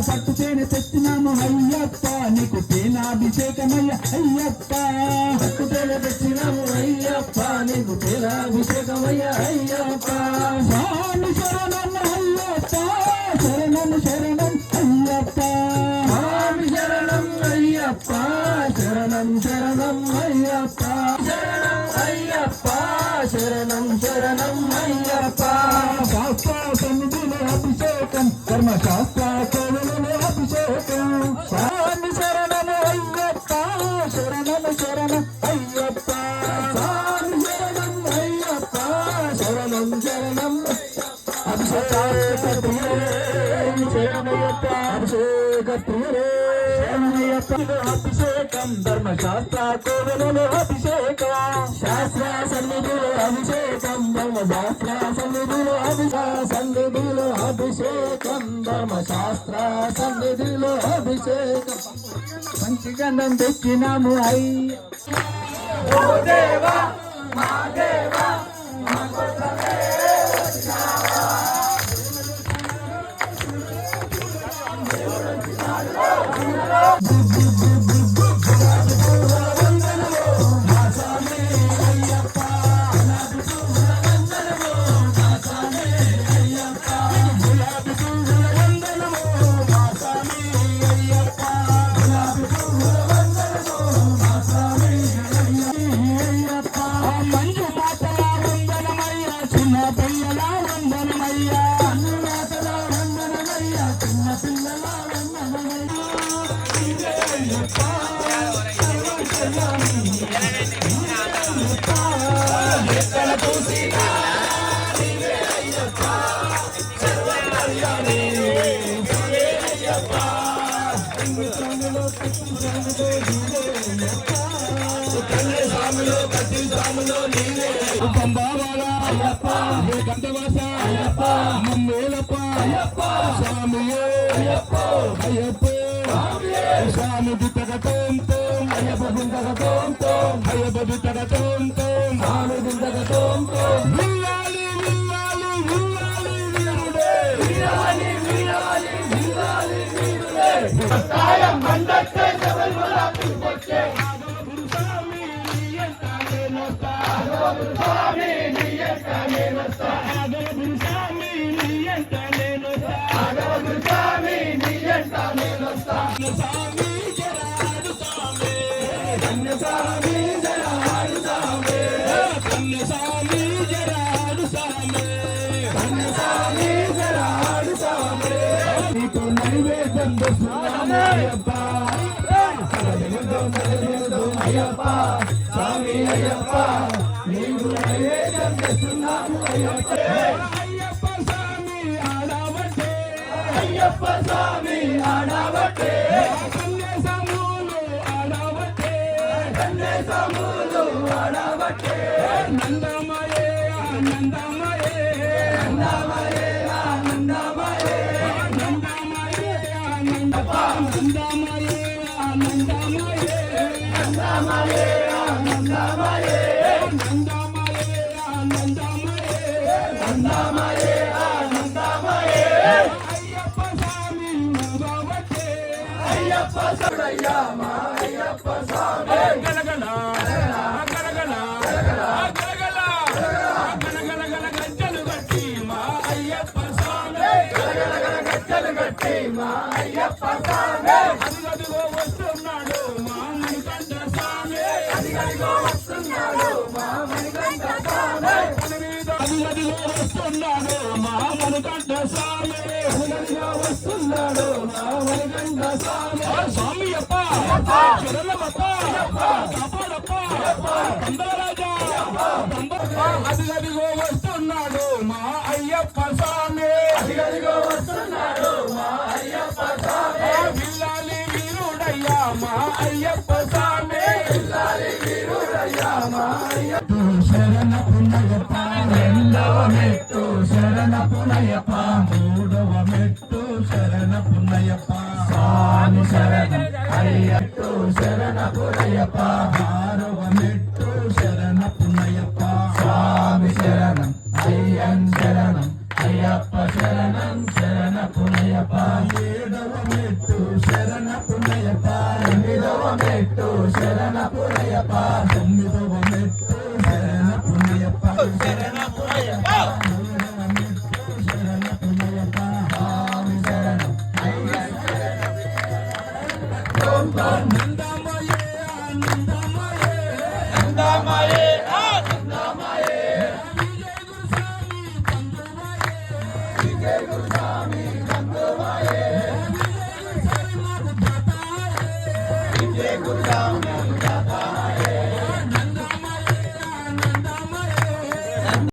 పట్టుతేనే తెచ్చినాము అయ్యప్ప నీకు తేనాభిషేకమయ్య అయ్యప్ప పట్టుతేనే తెచ్చినాము అయ్యప్ప నీకు తేనాభిషేకమయ్య అయ్యప్ప స్వామి శరణం అయ్యప్ప శరణం శరణం అయ్యప్ప స్వామి శరణం అయ్యప్ప శరణం శరణం అయ్యప్ప శరణం అయ్యప్ప శరణం శరణం అయ్యప్ప శాస్త్ర సన్నిధిలో అభిషేకం ధర్మశాస్త్ర అభిషేకం స్వామి శరణము అయ్యప్ప శరణము శరణం అయ్యప్ప స్వామి శరణం అయ్యప్ప శరణం శరణం అభిషేక ప్రియరే శరణయ్యప్ప అభిషేక ప్రియరే శరణయ్యప్ప అభిషేకం ధర్మశాస్త్ర కోవెలలో అభిషేకం శాస్త్ర సన్నిధిలో అభిషేకం ధర్మశాస్త్ర సన్నిధిలో సన్నిధిలో అభిషేకం ధర్మశాస్త్ర సన్నిధిలో అభిషేకం పంచగంధం తెచ్చినాము అయ్య ఓ దేవా మా దేవా స్వామి దిత్తగటం అయ్యప్ప దిత్తగటం అయ్యప్ప దిత్తగటం స్వామి దిత్తగటం విల్లాలి విల్లాలి విల్లాలి వీరుడే విల్లాలి విల్లాలి విల్లాలి వీరుడే కాయం మండక్కే శబరిమల పుష్పక్కే స్వామి నియంతానే నోస్తా స్వామి నియంతానే నోస్తా స్వామి నియంతానే నోస్తా స్వామి నియంతానే నోస్తా స్వామి జరాడు స్వామి కన్య స్వామి జరాడు స్వామి కన్య స్వామి జరాడు స్వామి కన్య స్వామి జరాడు స్వామి నీకు నైవేద్యం చేస్తున్నాము అయ్యప్ప అయ్యప్ప స్వామి అయ్యప్ప నీకు నైవేద్యం చేస్తున్నాము అయ్యప్ప అయ్యప్ప స్వామి ఆడవట్టే అయ్యప్ప స్వామి ఆడవట్టే కన్యసములు ఆడవట్టే కన్యసములు ఆడవట్టే నందమయే ఆనందమయే నందమయే ఆనందమయే నందమయే ఆనందమయే ఆనందమయే నందమయే ఆనందమయే నందమయే ఆనందమయే నందమయే ఆనందమయే అయ్యప్ప స్వామి ఉదవటే అయ్యప్ప సడయ్యా మా అయ్యప్ప స్వామి గలగల గలగల గలగల గలగల గజ్జలు గట్టి మా అయ్యప్ప స్వామి గలగల గజ్జలు గట్టి మా అయ్యప్ప స్వామి అదిగదిగో వస్తున్నాడు మా మణికంఠ స్వామి అదిగదిగో వస్తున్నాడు మా మణికంఠ స్వామి అదిగదిగో వస్తున్నాడు మా మణికంఠ స్వామి అదిగదిగో వస్తున్నాడు మా మణికంఠ స్వామి స్వామి అప్ప శరణమప్ప కాపాడప్ప శరణ పునయప్ప రెండవ మెట్టు శరణ పునయప్ప మూడవ మెట్టు శరణ పునయప్ప స్వామి శరణం అయ్యట్టు శరణ పునయప్ప ఆరవ మెట్టు శరణ పునయప్ప స్వామి శరణం అయ్యన్ శరణం అయ్యప్ప శరణం శరణ పునయప్ప ఏడవ మెట్టు శరణ పునయప్ప ఎనిమిదవ మెట్టు శరణ పునయప్ప తొమ్మిదవ